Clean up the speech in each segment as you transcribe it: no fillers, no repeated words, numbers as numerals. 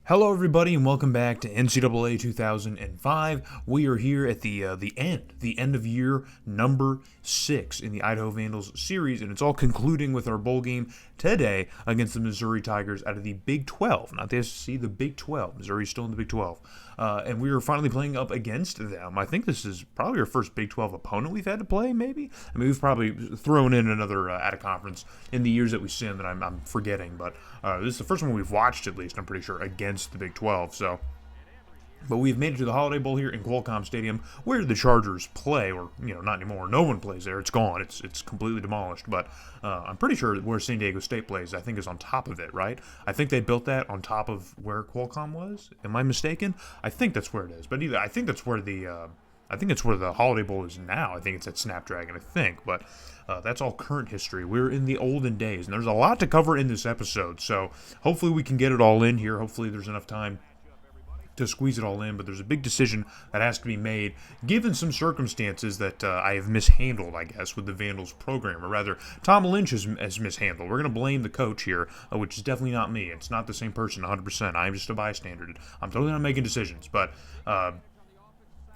Hello, everybody, and welcome back to NCAA 2005. We are here at the end of year number 6 in the Idaho Vandals series, and it's all concluding with our bowl game today against the Missouri Tigers out of the Big 12, not the SEC, the Big 12. Missouri's still in the Big 12, and we are finally playing up against them. I think this is probably our first Big 12 opponent we've had to play. Maybe we've probably thrown in another out of conference in the years that we've seen that I'm forgetting, but this is the first one we've watched, at least I'm pretty sure, against the Big 12. But we've made it to the Holiday Bowl here in Qualcomm Stadium, where the Chargers play, or not anymore. No one plays there. It's gone. It's completely demolished. But I'm pretty sure where San Diego State plays, I think, is on top of it, right? I think they built that on top of where Qualcomm was. Am I mistaken? I think that's where it is. But I think that's where the Holiday Bowl is now. I think it's at Snapdragon, I think. But that's all current history. We're in the olden days, and there's a lot to cover in this episode. So hopefully we can get it all in here. Hopefully there's enough time to squeeze it all in, but there's a big decision that has to be made given some circumstances that I have mishandled, I guess, with the Vandals program, or rather, Tom Lynch has mishandled. We're going to blame the coach here, which is definitely not me. It's not the same person 100%. I'm just a bystander. I'm totally not making decisions, but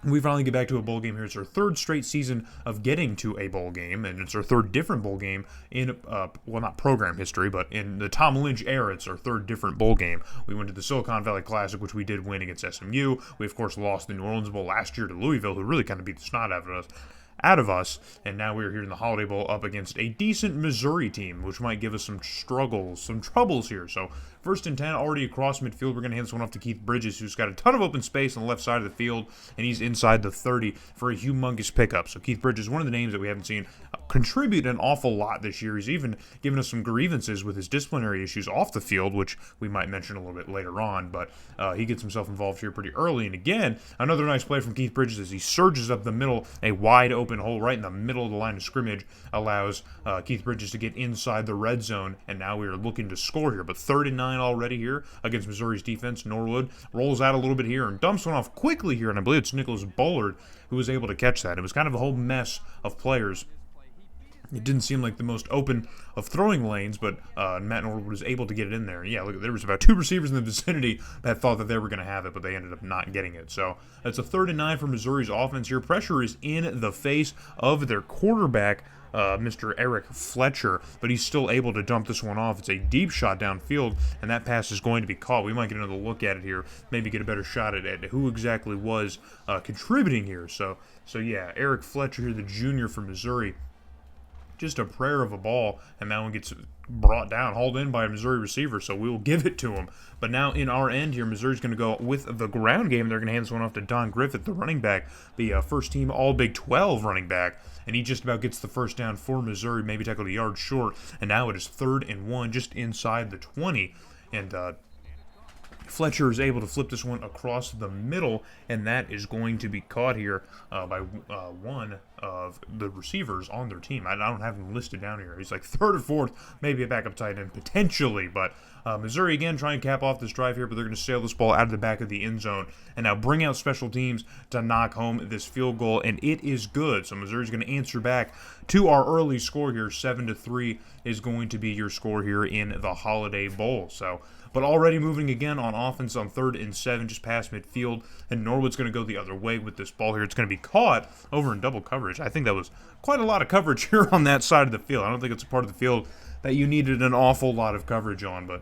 we finally get back to a bowl game here. It's our third straight season of getting to a bowl game, and it's our third different bowl game in, not program history, but in the Tom Lynch era, it's our third different bowl game. We went to the Silicon Valley Classic, which we did win against SMU. We, of course, lost the New Orleans Bowl last year to Louisville, who really kind of beat the snot out of us, and now we're here in the Holiday Bowl up against a decent Missouri team, which might give us some troubles here. So, first and 10, already across midfield. We're going to hand this one off to Keith Bridges, who's got a ton of open space on the left side of the field, and he's inside the 30 for a humongous pickup. So, Keith Bridges, one of the names that we haven't seen contribute an awful lot this year. He's even given us some grievances with his disciplinary issues off the field, which we might mention a little bit later on, but he gets himself involved here pretty early. And again, another nice play from Keith Bridges as he surges up the middle. A wide open hole right in the middle of the line of scrimmage allows Keith Bridges to get inside the red zone, and now we are looking to score here. But 3rd and 9 already here against Missouri's defense. Norwood rolls out a little bit here and dumps one off quickly here, and I believe it's Nicholas Bullard who was able to catch that. It was kind of a whole mess of players. It didn't seem like the most open of throwing lanes, but Matt Norwood was able to get it in there. And yeah, look, there was about 2 receivers in the vicinity that thought that they were going to have it, but they ended up not getting it. So it's a 3rd and 9 for Missouri's offense here. Pressure is in the face of their quarterback, Mr. Eric Fletcher, but he's still able to dump this one off. It's a deep shot downfield, and that pass is going to be caught. We might get another look at it here, maybe get a better shot at who exactly was contributing here. So yeah, Eric Fletcher here, the junior from Missouri. Just a prayer of a ball, and that one gets brought down, hauled in by a Missouri receiver, so we will give it to him. But now in our end here, Missouri's going to go with the ground game. They're going to hand this one off to Don Griffith, the running back, the first-team All-Big 12 running back, and he just about gets the first down for Missouri, maybe tackled a yard short, and now it is 3rd and 1, just inside the 20, and Fletcher is able to flip this one across the middle, and that is going to be caught here by one of the receivers on their team. I don't have him listed down here. He's like 3rd or 4th, maybe a backup tight end potentially, but Missouri again trying to cap off this drive here, but they're going to sail this ball out of the back of the end zone and now bring out special teams to knock home this field goal, and it is good. So Missouri's going to answer back to our early score here. 7-3 is going to be your score here in the Holiday Bowl. But already moving again on offense on 3rd and 7, just past midfield, and Norwood's going to go the other way with this ball here. It's going to be caught over in double coverage. I think that was quite a lot of coverage here on that side of the field. I don't think it's a part of the field that you needed an awful lot of coverage on, but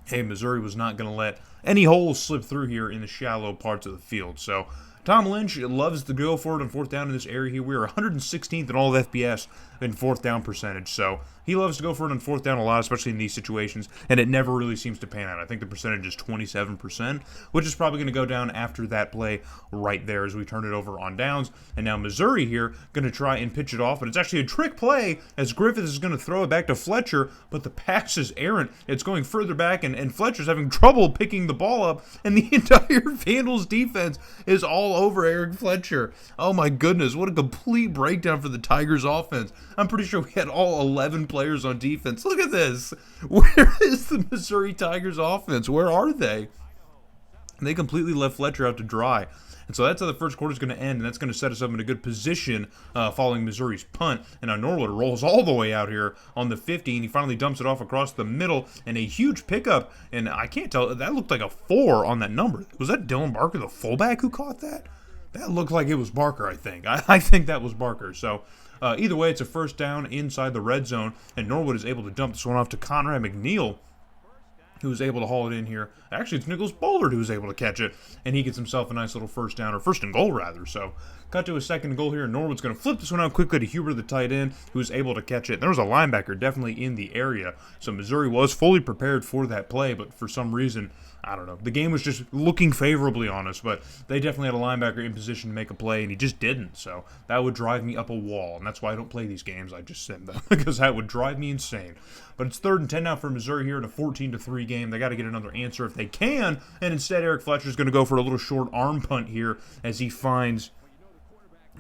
hey, Missouri was not going to let any holes slip through here in the shallow parts of the field. So Tom Lynch loves to go for it on 4th down in this area here. We are 116th in all of FBS in 4th down percentage, so he loves to go for it on 4th down a lot, especially in these situations, and it never really seems to pan out. I think the percentage is 27%, which is probably going to go down after that play right there as we turn it over on downs. And now Missouri here going to try and pitch it off, but it's actually a trick play as Griffith is going to throw it back to Fletcher, but the pass is errant. It's going further back, and Fletcher's having trouble picking the ball up, and the entire Vandals defense is all over Eric Fletcher. Oh my goodness, what a complete breakdown for the Tigers offense. I'm pretty sure we had all 11 players on defense. Look at this. Where is the Missouri Tigers offense? Where are they? They completely left Fletcher out to dry. And so that's how the first quarter is going to end, and that's going to set us up in a good position following Missouri's punt. And now Norwood rolls all the way out here on the 50, and he finally dumps it off across the middle, and a huge pickup. And I can't tell, that looked like a 4 on that number. Was that Dylan Barker, the fullback, who caught that? That looked like it was Barker, I think. I think that was Barker. So either way, it's a first down inside the red zone, and Norwood is able to dump this one off to Conrad McNeil, who was able to haul it in here. Actually, it's Nicholas Bullard who was able to catch it, and he gets himself a nice little first down, or first and goal, rather. So, cut to a second and goal here, and Norwood's going to flip this one out quickly to Huber, the tight end, who was able to catch it. There was a linebacker definitely in the area, so Missouri was fully prepared for that play, but for some reason, I don't know. The game was just looking favorably on us, but they definitely had a linebacker in position to make a play, and he just didn't. So that would drive me up a wall, and that's why I don't play these games. I just send them because that would drive me insane. But it's 3rd and 10 now for Missouri here in a 14-3 game. They got to get another answer if they can, and instead Eric Fletcher's going to go for a little short arm punt here as he finds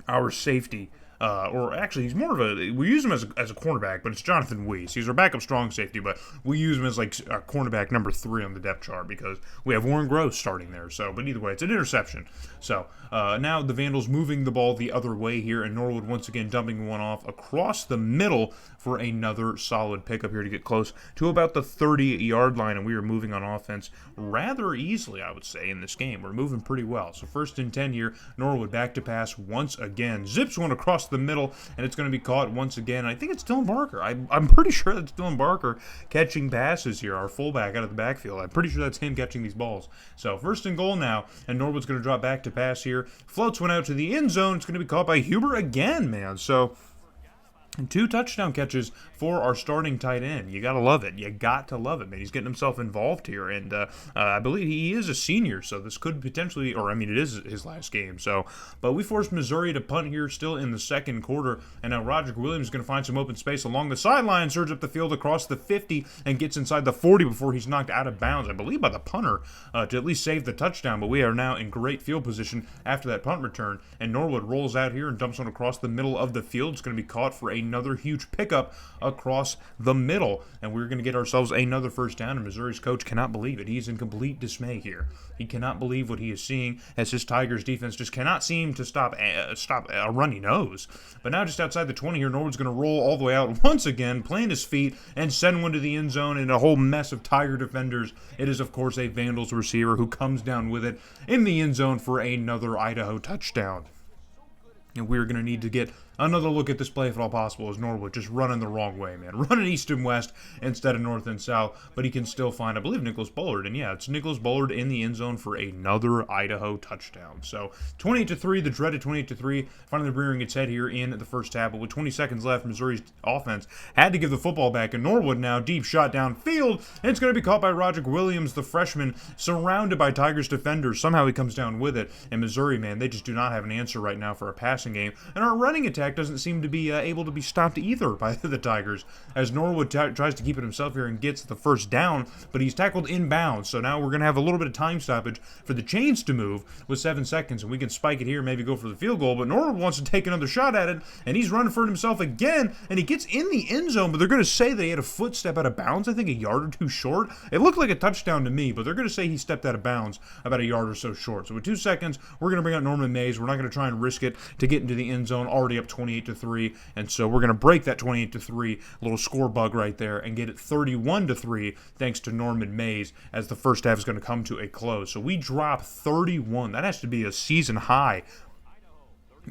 our safety. Or actually, he's more of a, we use him as a cornerback, but it's Jonathan Weiss. He's our backup strong safety, but we use him as like our cornerback number 3 on the depth chart because we have Warren Gross starting there. So, but either way, it's an interception. So now the Vandals moving the ball the other way here, and Norwood once again dumping one off across the middle for another solid pickup here to get close to about the 30-yard line, and we are moving on offense rather easily, I would say, in this game. We're moving pretty well. So 1st and 10 here, Norwood back to pass once again. Zips one across the middle, and it's going to be caught once again. I think it's Dylan Barker. I'm pretty sure that's Dylan Barker catching passes here, our fullback out of the backfield. I'm pretty sure that's him catching these balls. So 1st and goal now, and Norwood's going to drop back to pass here. Floats one out to the end zone. It's going to be caught by Huber again, man. So 2 touchdown catches for our starting tight end. You got to love it. You got to love it, man. He's getting himself involved here, and I believe he is a senior, so this could potentially, or I mean, it is his last game. So, but we forced Missouri to punt here still in the second quarter, and now Roderick Williams is going to find some open space along the sideline, surges up the field across the 50, and gets inside the 40 before he's knocked out of bounds, I believe by the punter, to at least save the touchdown, but we are now in great field position after that punt return, and Norwood rolls out here and dumps one across the middle of the field. It's going to be caught for another huge pickup across the middle, and we're going to get ourselves another first down, and Missouri's coach cannot believe it. He's in complete dismay here. He cannot believe what he is seeing as his Tigers defense just cannot seem to stop a runny nose. But now just outside the 20 here, Norwood's going to roll all the way out once again, plant his feet, and send one to the end zone in a whole mess of Tiger defenders. It is, of course, a Vandals receiver who comes down with it in the end zone for another Idaho touchdown. And we're going to need to get another look at this play if at all possible, as Norwood just running the wrong way, man. Running east and west instead of north and south, but he can still find, I believe, Nicholas Bullard. And yeah, it's Nicholas Bullard in the end zone for another Idaho touchdown. So 28-3, the dreaded 28-3, finally rearing its head here in the first half. But with 20 seconds left, Missouri's offense had to give the football back, and Norwood now deep shot downfield, and it's going to be caught by Roderick Williams, the freshman, surrounded by Tigers defenders. Somehow he comes down with it, and Missouri, man, they just do not have an answer right now for a passing game, and our running attack doesn't seem to be able to be stopped either by the Tigers, as Norwood tries to keep it himself here and gets the first down, but he's tackled inbounds. So now we're going to have a little bit of time stoppage for the chains to move with 7 seconds, and we can spike it here, maybe go for the field goal, but Norwood wants to take another shot at it, and he's running for it himself again, and he gets in the end zone, but they're going to say that he had a footstep out of bounds, I think a yard or two short. It looked like a touchdown to me, but they're going to say he stepped out of bounds about a yard or so short. So with 2 seconds, we're going to bring out Norman Mays. We're not going to try and risk it to get into the end zone, already up 28-3, and so we're going to break that 28-3 little score bug right there and get it 31-3 thanks to Norman Mays, as the first half is going to come to a close. So we drop 31. That has to be a season high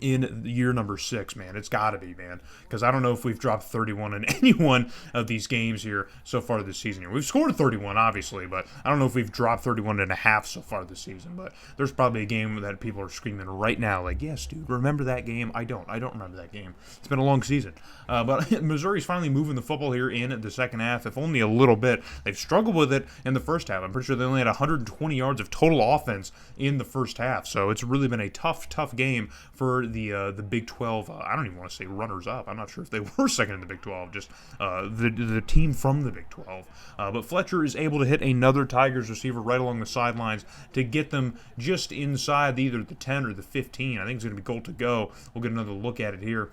in year number 6, man. It's got to be, man, because I don't know if we've dropped 31 in any one of these games here so far this season. Here, we've scored 31, obviously, but I don't know if we've dropped 31 and a half so far this season. But there's probably a game that people are screaming right now, like, yes, dude, remember that game? I don't remember that game. It's been a long season. But Missouri's finally moving the football here in the second half, if only a little bit. They've struggled with it in the first half. I'm pretty sure they only had 120 yards of total offense in the first half, so it's really been a tough game for the Big 12. I don't even want to say runners-up. I'm not sure if they were second in the Big 12, just the team from the Big 12. But Fletcher is able to hit another Tigers receiver right along the sidelines to get them just inside either the 10 or the 15. I think it's going to be goal to go. We'll get another look at it here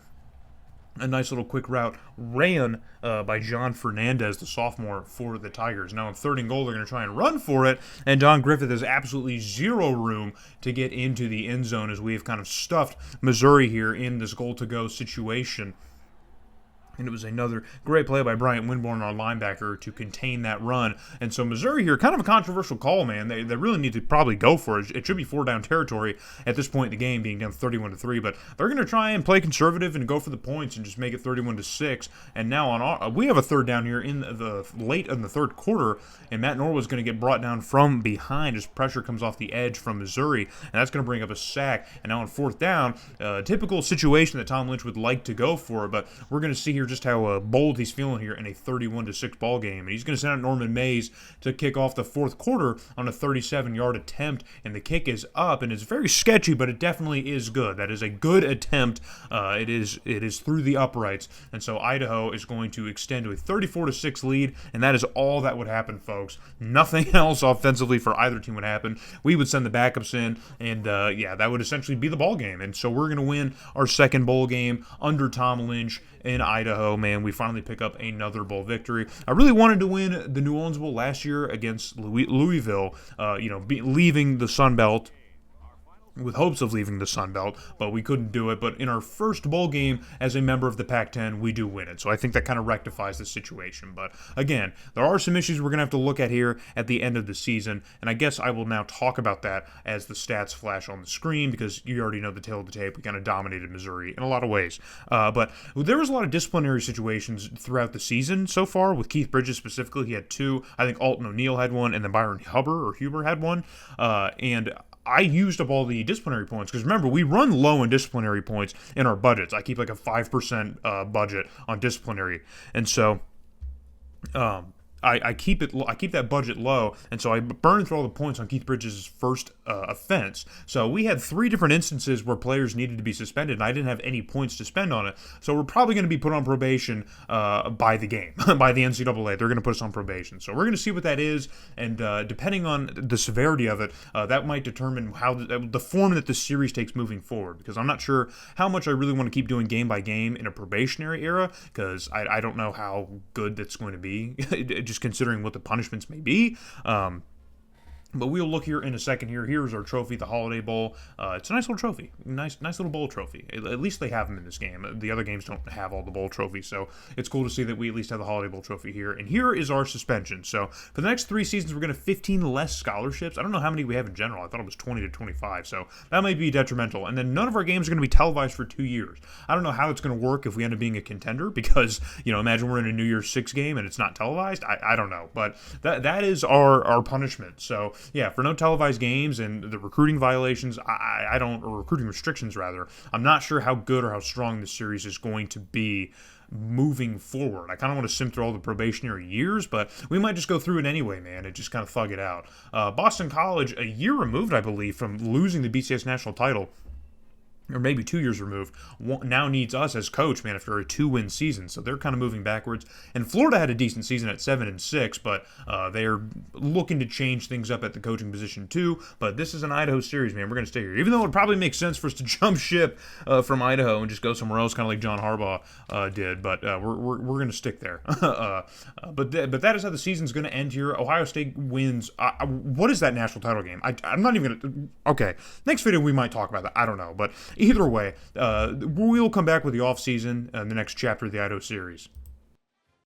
A nice little quick route ran by John Fernandez, the sophomore for the Tigers. Now on 3rd and goal, they're going to try and run for it, and Don Griffith has absolutely zero room to get into the end zone as we have kind of stuffed Missouri here in this goal-to-go situation. And it was another great play by Bryant Winborn, our linebacker, to contain that run. And so Missouri here, kind of a controversial call, man. They really need to probably go for it. It should be 4-down territory at this point in the game, being down 31-3. But they're going to try and play conservative and go for the points and just make it 31-6. And now we have a 3rd down here in the late in the 3rd quarter, and Matt Norwood's going to get brought down from behind as pressure comes off the edge from Missouri, and that's going to bring up a sack. And now on 4th down, typical situation that Tom Lynch would like to go for, but we're going to see here just how bold he's feeling here in a 31-6 ball game. And he's going to send out Norman Mays to kick off the 4th quarter on a 37-yard attempt, and the kick is up, and it's very sketchy, but it definitely is good. That is a good attempt. It is through the uprights, and so Idaho is going to extend to a 34-6 lead, and that is all that would happen, folks. Nothing else offensively for either team would happen. We would send the backups in, and that would essentially be the ball game. And so we're going to win our 2nd bowl game under Tom Lynch in Idaho. Man, we finally pick up another bowl victory. I really wanted to win the New Orleans Bowl last year against Louisville, leaving the Sun Belt, with hopes of leaving the Sun Belt, but we couldn't do it. But in our first bowl game as a member of the Pac-10, we do win it. So I think that kind of rectifies the situation. But again, there are some issues we're going to have to look at here at the end of the season, and I guess I will now talk about that as the stats flash on the screen, because you already know the tale of the tape. We kind of dominated Missouri in a lot of ways. But there was a lot of disciplinary situations throughout the season so far, with Keith Bridges specifically. He had 2. I think Alton O'Neill had 1, and then Byron Huber had 1. And I used up all the disciplinary points, because remember, we run low in disciplinary points in our budgets. I keep like a 5% budget on disciplinary, and so I keep that budget low, and so I burned through all the points on Keith Bridges' first offense. So we had 3 different instances where players needed to be suspended, and I didn't have any points to spend on it. So we're probably going to be put on probation by the game, by the NCAA. They're going to put us on probation. So we're going to see what that is, and depending on the severity of it, that might determine how the form that the series takes moving forward, because I'm not sure how much I really want to keep doing game by game in a probationary era, because I don't know how good that's going to be. Just considering what the punishments may be. But we'll look here in a second here. Here's our trophy, the Holiday Bowl. It's a nice little trophy. Nice little bowl trophy. At least they have them in this game. The other games don't have all the bowl trophies, so it's cool to see that we at least have the Holiday Bowl trophy here. And here is our suspension. So for the next 3 seasons, we're going to have 15 less scholarships. I don't know how many we have in general. I thought it was 20 to 25, so that might be detrimental. And then none of our games are going to be televised for 2 years. I don't know how it's going to work if we end up being a contender, because, imagine we're in a New Year's 6 game and it's not televised. I don't know, but that is our punishment. So yeah, for no televised games and the recruiting violations, or recruiting restrictions rather, I'm not sure how good or how strong this series is going to be moving forward. I kind of want to sim through all the probationary years, but we might just go through it anyway, man, and just kind of thug it out. Boston College, a year removed, I believe, from losing the BCS national title, or maybe 2 years removed, now needs us as coach, man, after a 2-win season. So they're kind of moving backwards. And Florida had a decent season at 7-6, but they're looking to change things up at the coaching position too. But this is an Idaho series, man. We're going to stay here, even though it would probably make sense for us to jump ship from Idaho and just go somewhere else, kind of like John Harbaugh did. But we're going to stick there. But that is how the season's going to end here. Ohio State wins. What is that national title game? I'm not even going to. Okay, next video we might talk about that. I don't know, but either way, we'll come back with the offseason and the next chapter of the Idaho series.